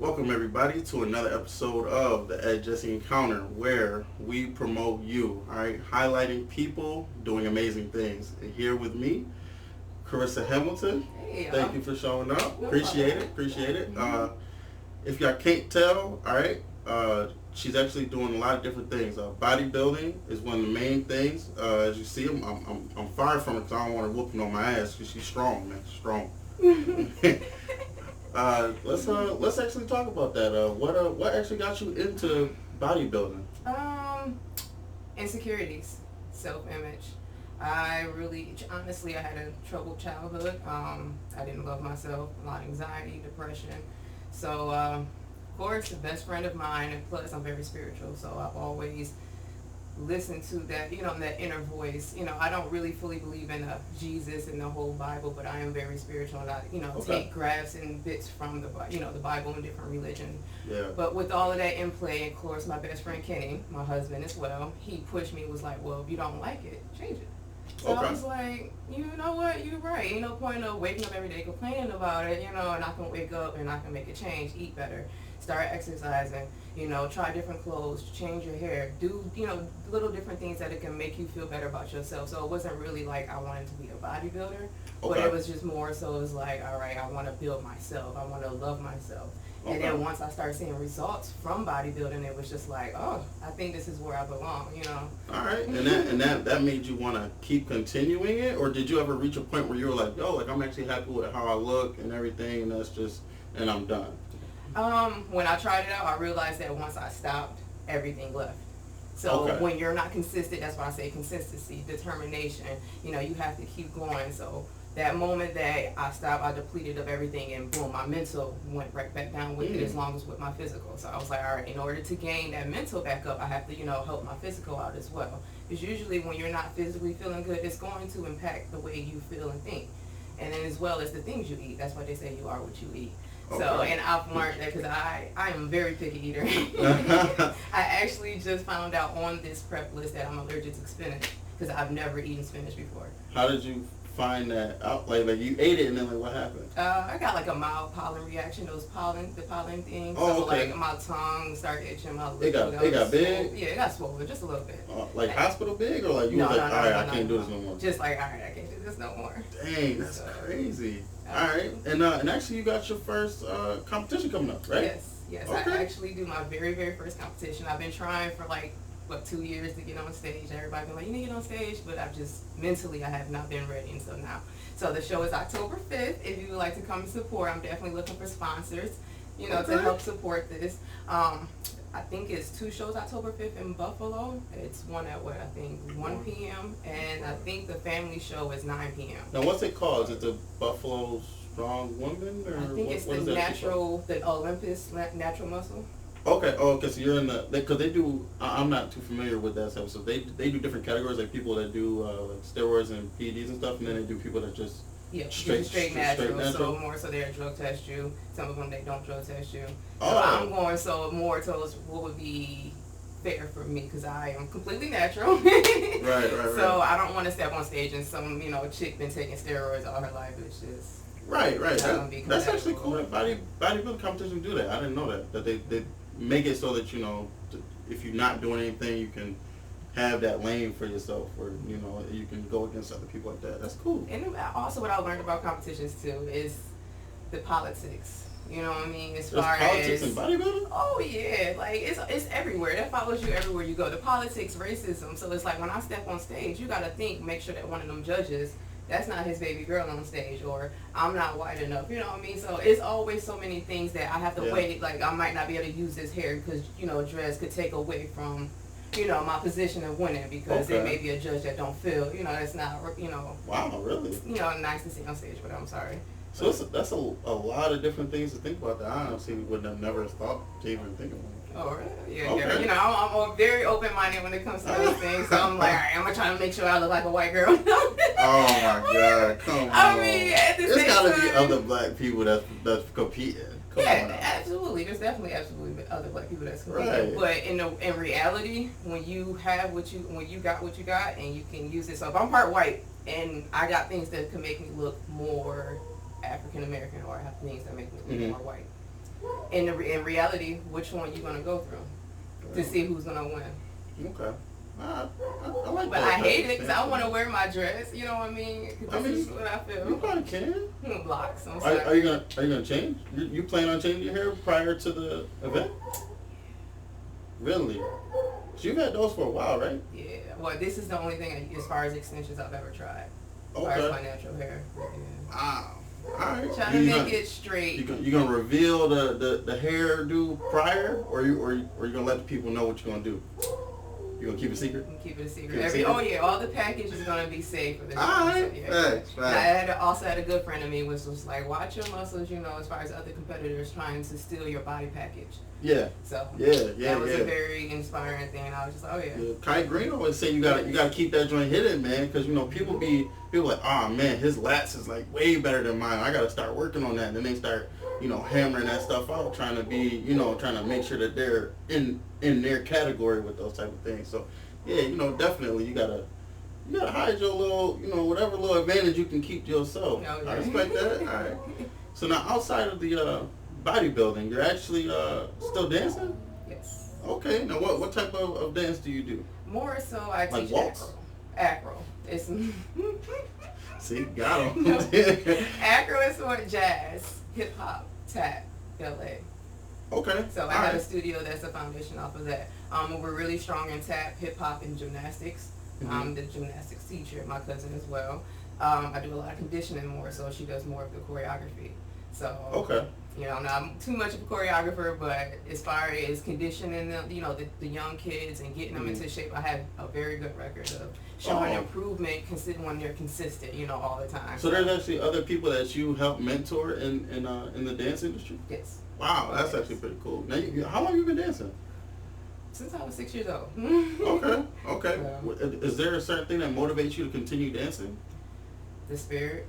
Welcome everybody to another episode of the Ed Jesse Encounter, where we promote you. All right, highlighting people doing amazing things. And here with me, Karissa Hamilton. Hey, Thank you for showing up. No Appreciate problem. it. Appreciate it. Mhm. If y'all can't tell, all right, she's actually doing a lot of different things. Bodybuilding is one of the main things. As you see, I'm fired from her because I don't want her whooping on my ass because she's strong, man. Strong. Let's actually talk about that. What actually got you into bodybuilding? um, Insecurities, self-image. I really, honestly, I had a troubled childhood. I didn't love myself, a lot of anxiety, depression. So, of course, a best friend of mine, and plus I'm very spiritual, so I've always listened to that, that inner voice. I don't really fully believe in Jesus and the whole Bible, but I am very spiritual, and I, Okay. take grabs and bits from the Bible and different religion. Yeah. But with all of that in play, of course, my best friend Kenny, my husband as well, he pushed me, was like, well, if you don't like it, change it. So Okay. I was like, you know what, you're right. Ain't no point of waking up every day complaining about it, and I can wake up and I can make a change, eat better, start exercising, try different clothes, change your hair, do, little different things that it can make you feel better about yourself. So it wasn't really like I wanted to be a bodybuilder, but Okay. it was just more so it was like, all right, I want to build myself. I want to love myself. And Okay. then once I started seeing results from bodybuilding, it was just like, oh, I think this is where I belong. All right. And that made you want to keep continuing it, or did you ever reach a point where you were like, yo, like I'm actually happy with how I look and everything, and and I'm done. When I tried it out, I realized that once I stopped, everything left. So Okay. when you're not consistent, that's why I say consistency, determination. You have to keep going. So that moment that I stopped, I depleted of everything, and boom, my mental went right back down with it, as long as with my physical. So I was like, all right, in order to gain that mental back up, I have to, help my physical out as well. Because usually when you're not physically feeling good, it's going to impact the way you feel and think. And then as well as the things you eat. That's why they say you are what you eat. So, Okay. and I've learned that because I am a very picky eater. I actually just found out on this prep list that I'm allergic to spinach because I've never eaten spinach before. How did you find that out? Like you ate it and then what happened? I got like a mild pollen reaction, the pollen things. Oh, so okay. like my tongue started itching, my lips. It got big? Yeah, it got swollen just a little bit. Like hospital big, or like you No, was like, no, all right, no, I no, can't do no. this no more. Just like, all right, I can't do this no more. Dang, that's So, crazy. All right, and actually you got your first competition coming up, right? Yes. Okay. I actually do my very, very first competition. I've been trying for 2 years to get on stage. Everybody been like, you need to get on stage, but I've just mentally I have not been ready until now. So the show is October 5th. If you would like to come and support, I'm definitely looking for sponsors, Okay. to help support this. I think it's 2 shows October 5th in Buffalo. It's one at 1 p.m. And I think the family show is 9 p.m. Now, what's it called? Is it the Buffalo Strong Woman, or I think it's what the is that called? the Olympus natural muscle. Okay. Oh, okay. So you're in because they do. I'm not too familiar with that stuff. So they do different categories, like people that do like steroids and PEDs and stuff, and then they do people that just Yeah, straight natural. natural. So more so they drug test you. Some of them they don't drug test you. So Oh. I'm going more towards what would be fair for me because I am completely natural. Right. So I don't want to step on stage and some chick been taking steroids all her life. It's just Right. not gonna be That's actually cool. compatible. That bodybuilding competition do that. I didn't know that they make it so that if you're not doing anything, you can have that lane for yourself, where you can go against other people like that. That's cool. And also what I learned about competitions too is the politics. You know what I mean? As There's far politics as in bodybuilding. oh yeah, like it's everywhere. That follows you everywhere you go. The politics, racism. So it's like when I step on stage, you gotta make sure that one of them judges, that's not his baby girl on stage, or I'm not white enough. You know what I mean? So it's always so many things that I have to Yeah. wait. Like I might not be able to use this hair because dress could take away from my position of winning because there Okay. may be a judge that don't feel that's not Wow, really? nice to see on stage. But I'm sorry. So that's a lot of different things to think about that I honestly would have never thought to even think about. Oh, really? Yeah, Okay. yeah. I'm very open-minded when it comes to those things. So I'm like, all right, I'm gonna try to make sure I look like a white girl. Oh my God! Come on. I mean, at the there's same gotta be time- other black people that's competing. Come Yeah, on. absolutely. There's definitely absolutely other black people that's Right. competing. But in reality, when you got what you got, and you can use it. So if I'm part white and I got things that can make me look more African American, or I have things that make me look more white. in reality, which one you gonna go through to see who's gonna win. Okay. I like But that. I hate it because I want to wear my dress. You know what I mean? 'Cause this is what I feel. You probably can. Blocks. I'm sorry. Are you gonna change? You plan on changing your hair prior to the event? Really? So you've had those for a while, right? Yeah. Well, this is the only thing as far as extensions I've ever tried. As far Okay. as my natural hair. Yeah. Wow. All right. Trying to make it straight. You gonna reveal the hairdo prior, or you gonna let the people know what you're gonna do? You gonna keep it secret? Keep it a secret. Keep it secret? Oh yeah, all the package is gonna be safe for this. Alright, Yeah. facts. I also had a good friend of me which was like, watch your muscles, you know, as far as other competitors trying to steal your body package. Yeah. So Yeah. that was a very inspiring thing. I was just like, oh yeah. Kai Green always say you gotta keep that joint hidden, man, because you know people like, oh man, his lats is like way better than mine. I gotta start working on that. And then they start, hammering that stuff out, trying to make sure that they're in their category with those type of things. So yeah, definitely you gotta hide your little, whatever little advantage you can keep to yourself. Oh, yeah. I respect that. All right. So now outside of the bodybuilding, you're actually still dancing? Yes. Okay. Now what type of dance do you do? More so I Like teach waltz? acro. It's See, got him. No. Acro is more jazz, hip hop, tap, ballet. Okay. So I have a studio that's a foundation off of that. We're really strong in tap, hip hop, and gymnastics. I'm the gymnastics teacher, my cousin as well. I do a lot of conditioning more, so she does more of the choreography. So Okay. Not too much of a choreographer, but as far as conditioning them, the young kids and getting them into shape, I have a very good record of showing improvement when they're consistent, all the time. So there's actually other people that you help mentor in the dance industry? Yes. Wow, that's actually pretty cool. Now, how long have you been dancing? Since I was 6 years old. Okay. Is there a certain thing that motivates you to continue dancing? The spirit.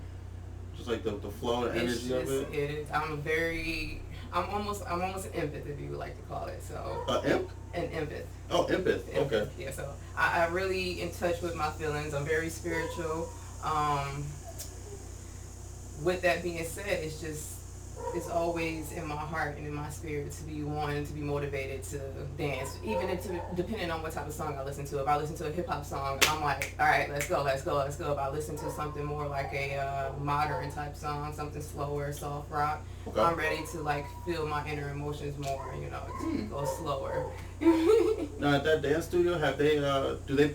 Just like the flow, the energy of it? It is. I'm almost an empath, if you would like to call it. So. Imp? An empath. Oh, empath. Okay. Yeah, so I'm really in touch with my feelings. I'm very spiritual. With that being said, it's always in my heart and in my spirit to be one, to be motivated to dance, even depending on what type of song I listen to. If I listen to a hip hop song, I'm like, all right, let's go. If I listen to something more like a modern type song, something slower, soft rock, Okay. I'm ready to like feel my inner emotions more, to go slower. Now at that dance studio, have they do they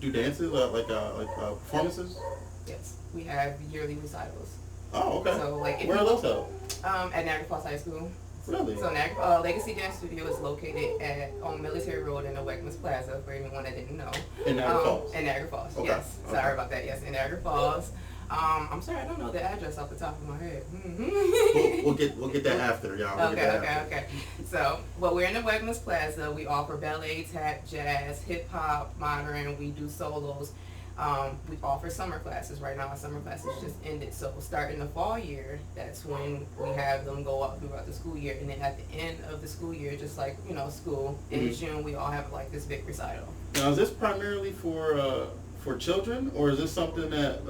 do dances like performances? Yes, we have yearly recitals. Oh, okay. So like, where are those held? At Niagara Falls High School. Really? So Legacy Dance Studio is located on Military Road in the Wegmans Plaza, for anyone that didn't know. In Niagara Falls? In Niagara Falls, Okay. yes. Okay. Sorry about that, yes, in Niagara Falls. I'm sorry, I don't know the address off the top of my head. We'll get that after, y'all. Okay. So, we're in the Wegmans Plaza. We offer ballet, tap, jazz, hip hop, modern. We do solos. We offer summer classes. Right now, our summer classes just ended. So starting the fall year, that's when we have them go up throughout the school year. And then at the end of the school year, just like, school, in June, we all have like this big recital. Now, is this primarily for children, or is this something that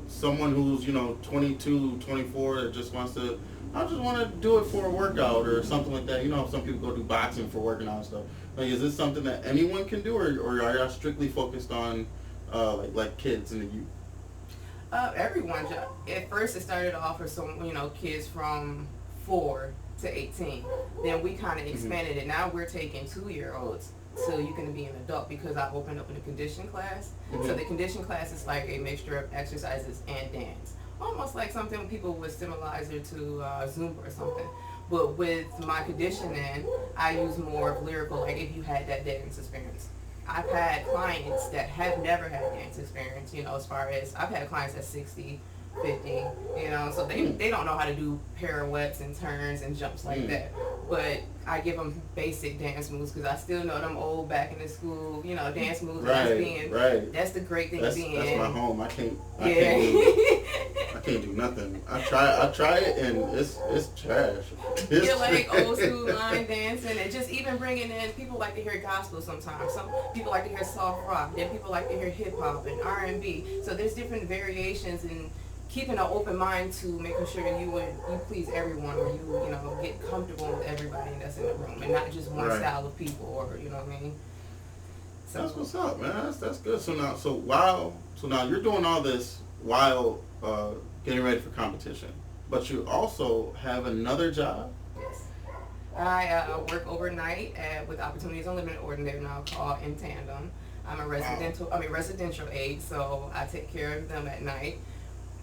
someone who's 22, 24 that just wants to, I just want to do it for a workout or something like that? Some people go do boxing for working out and stuff. Like, is this something that anyone can do, or are y'all strictly focused on like kids and the youth? Everyone. At first, it started off for some, kids from 4 to 18. Then we kind of expanded it. Now we're taking 2-year-olds. So you can be an adult because I opened up in a condition class. So the condition class is like a mixture of exercises and dance. Almost like something people would similar to Zumba or something. But with my conditioning, I use more of lyrical, like if you had that dance experience. I've had clients that have never had dance experience, as far as I've had clients at 60, 50, so they don't know how to do pirouettes and turns and jumps like that. But I give them basic dance moves because I still know them old back in the school, dance moves. Right. That's the great thing being. That's my home. I can't do nothing. I try it and it's trash. You're like old school line dancing, and just even bringing in, people like to hear gospel sometimes. Some people like to hear soft rock. Then people like to hear hip hop and R&B. So there's different variations in keeping an open mind to making sure that you please everyone, or you know, get comfortable with everybody that's in the room, and not just one style of people, or you know what I mean. So that's what's up, man. That's good. So now you're doing all this while getting ready for competition, but you also have another job. Yes. I work overnight with Opportunities Unlimited, or they're now called In Tandem. I'm a residential aide, so I take care of them at night.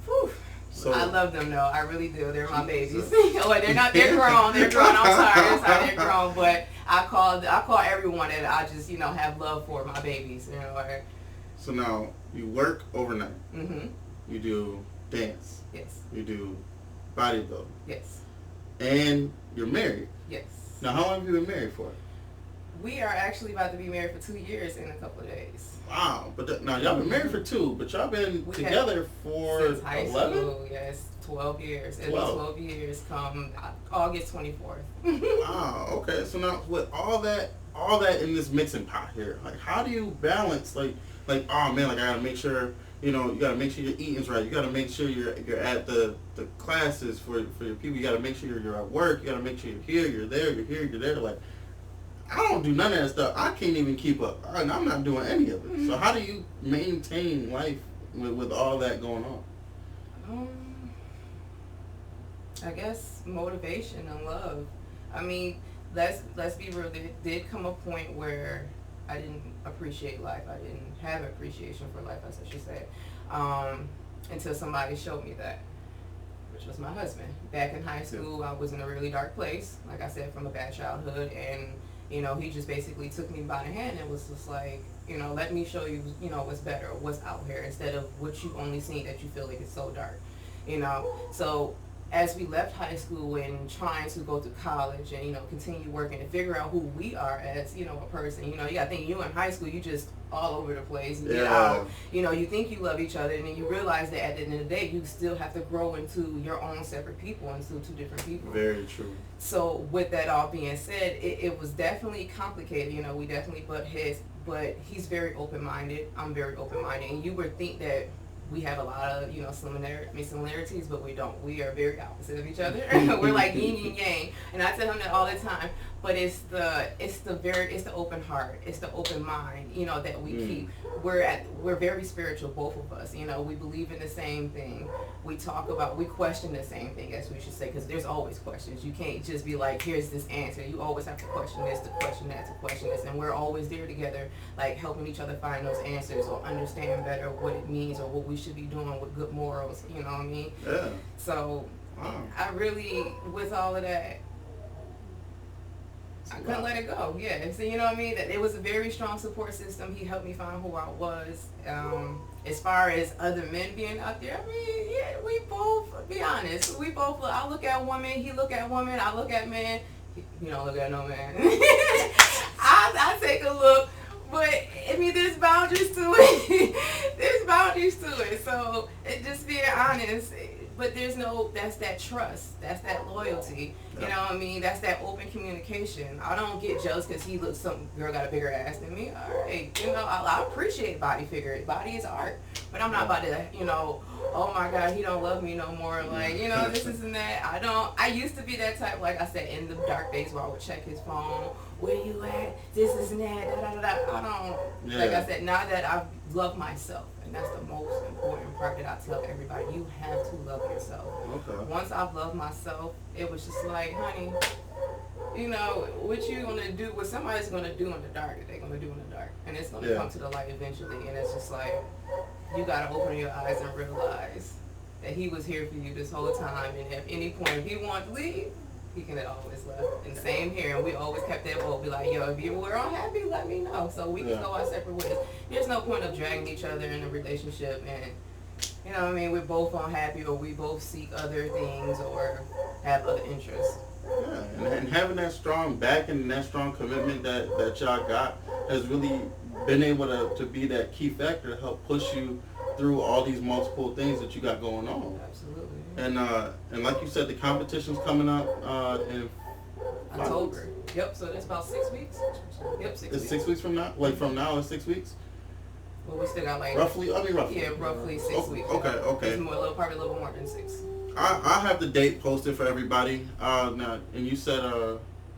Whew. So, I love them though. I really do. They're my babies. Oh, they're not. They're grown. They're grown. I'm sorry. They're grown. But I call everyone that I just, you know, have love for, my babies. You know. So now you work overnight. Mhm. You do dance. Yes. You do bodybuilding. Yes. And you're married. Yes. Now, how long have you been married for? We are actually about to be married for 2 years in a couple of days. Wow. But now y'all been married for 2, but y'all been together for since high 11? School, yes, 12 years. 12 years come August 24th. Wow. Okay. So now with all that in this mixing pot here, like, how do you balance like oh man, like I gotta make sure, you know, you gotta make sure your eating's right. You gotta make sure you're at the classes for your people. You gotta make sure you're at work. You gotta make sure you're here, you're there, you're here, you're there. Like, I don't do none of that stuff. I can't even keep up. I'm not doing any of it. Mm-hmm. So how do you maintain life with all that going on? I guess motivation and love. I mean, let's be real. There did come a point where I didn't appreciate life. I didn't have appreciation for life, as I should say, until somebody showed me that, which was my husband. Back in high school, I was in a really dark place, like I said, from a bad childhood, and you know, he just basically took me by the hand and was just like, you know, let me show you, you know, what's better, what's out here, instead of what you've only seen that you feel like it's so dark, you know. So as we left high school and trying to go to college and, you know, continue working and figure out who we are as, you know, a person, you know, you gotta think, you in high school, you just all over the place. You get out, you know, you think you love each other, and then you realize that at the end of the day, you still have to grow into your own separate people, into 2 different people. Very true. So with that all being said, it was definitely complicated. You know, we definitely butt heads, but he's very open-minded. I'm very open-minded, and you would think that we have a lot of, you know, similarities, but we don't. We are very opposite of each other. We're like yin and yang, and I tell him that all the time. But it's the open heart, it's the open mind, you know, that we keep. We're very spiritual, both of us. You know, we believe in the same thing. We question the same thing, as we should say, because there's always questions. You can't just be like, here's this answer. You always have to question this, to question that, to question this, and we're always there together, like helping each other find those answers or understand better what it means or what we should be doing with good morals. You know what I mean? Yeah. So I really, with all of that, I couldn't let it go. Yeah, so you know what I mean. That it was a very strong support system. He helped me find who I was. As far as other men being out there, I mean, yeah, we both. Be honest, we both. I look at women. He look at women. I look at men. You don't look at no man. I take a look, but I mean, there's boundaries to it. There's boundaries to it. So just being honest. But that's that trust, that's that loyalty, you know what I mean? That's that open communication. I don't get jealous because some girl got a bigger ass than me. All right, you know, I appreciate body figure. Body is art, but I'm not about to, you know, oh my God, he don't love me no more. Like, you know, this and that. I used to be that type, like I said, in the dark days where I would check his phone. Where you at? This is that. Da, da, da, da. I don't, like I said, now that I love myself. And that's the most important part that I tell everybody. You have to love yourself. Okay. Once I've loved myself, it was just like, honey, you know, what you gonna do, what somebody's gonna do in the dark, they're gonna do in the dark. And it's gonna come to the light eventually. And it's just like, you gotta open your eyes and realize that he was here for you this whole time. And at any point, if he wanted to leave, he can have always left. And same here, and we always kept that boat. Be like, yo, if you were unhappy, let me know, so we can go our separate ways. There's no point of dragging each other in a relationship, and you know what I mean, we're both unhappy, or we both seek other things, or have other interests. Yeah, and having that strong backing and that strong commitment that y'all got has really been able to be that key factor to help push you through all these multiple things that you got going on. Absolutely. And like you said, the competition's coming up in October. Yep. So that's about 6 weeks. Yep, 6 weeks. It's 6 weeks from now. Like from now, it's 6 weeks. Well, we still got like roughly. yeah, roughly 6 weeks. Okay. It's more, probably a little more than 6. I have the date posted for everybody. Now, and you said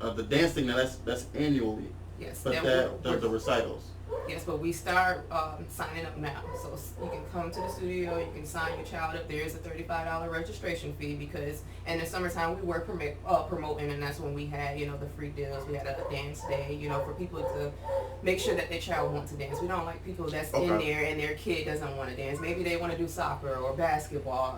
the dance thing. Now that's annually. Yes. But the recitals. Yes, but we start signing up now. So you can come to the studio, you can sign your child up. There is a $35 registration fee because in the summertime we were promoting, and that's when we had, the free deals. We had a dance day, for people to make sure that their child wants to dance. We don't like people that's in there and their kid doesn't want to dance. Maybe they want to do soccer or basketball.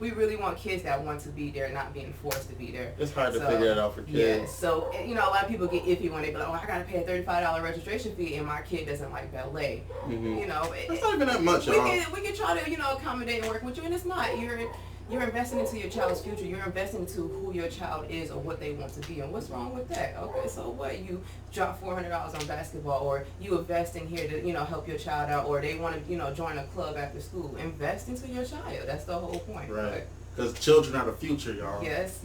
We really want kids that want to be there, not being forced to be there. It's hard to figure that out for kids. Yeah, so, a lot of people get iffy when they be like, oh, I got to pay a $35 registration fee and my kid doesn't like ballet. It's not even that much. We can try to accommodate and work with you, and it's not. You're investing into your child's future. You're investing into who your child is or what they want to be, and what's wrong with that? Okay, so what? You drop $400 on basketball, or you invest in here to help your child out, or they want to join a club after school. Invest into your child. That's the whole point. Right. Because children are the future, y'all. Yes.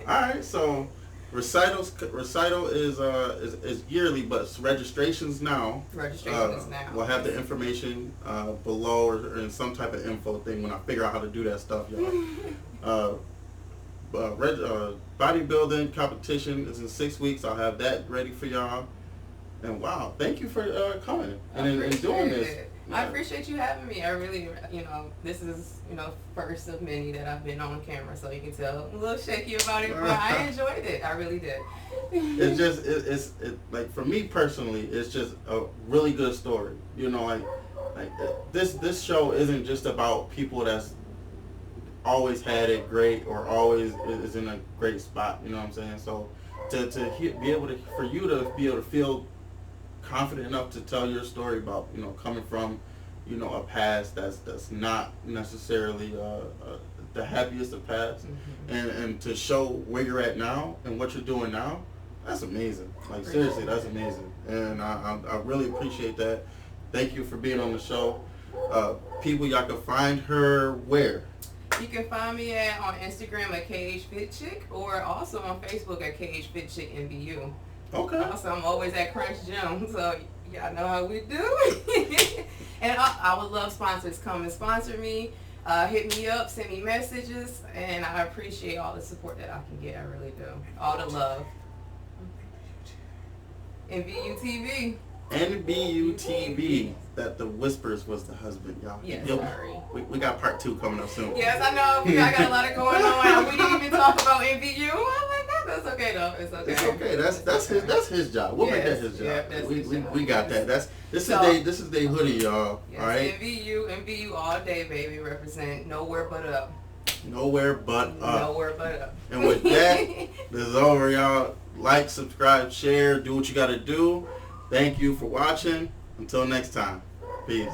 All right, so. Recital is yearly, but registrations now. Registration is now. We'll have the information below or in some type of info thing when I figure out how to do that stuff, y'all. Bodybuilding competition is in 6 weeks. I'll have that ready for y'all. And wow, thank you for coming and doing this. I appreciate you having me. I really, this is, first of many that I've been on camera, so you can tell I'm a little shaky about it, but I enjoyed it. I really did. It's just, it's like for me personally, it's just a really good story. This show isn't just about people that's always had it great or always is in a great spot. You know what I'm saying? So be able to feel confident enough to tell your story about coming from a past that's not necessarily the happiest of paths, and to show where you're at now and what you're doing now, that's amazing. Like seriously, that's amazing, and I really appreciate that. Thank you for being on the show. People, y'all can find her where? You can find me on Instagram at KHFitChick, or also on Facebook at KHFitChickNBU. Okay. Also, I'm always at Crunch Gym, so y'all know how we do. And I would love sponsors. Come and sponsor me. Hit me up, send me messages, and I appreciate all the support that I can get. I really do. All the love. NBU TV. NBU TV. That the Whispers was the husband, y'all. Yes, sorry. We got part 2 coming up soon. Yes, I know. I got a lot of going on. We didn't even talk about NBU. Oh my God, that's okay though. It's okay. It's okay. That's his job. We'll make that his job. Yeah, that's his job. We got that. This is their hoodie, y'all. Yes, all right. NBU all day, baby. Represent nowhere but up. Nowhere but up. Nowhere but up. And with that, this is over, y'all. Like, subscribe, share, do what you got to do. Thank you for watching. Until next time. Peace.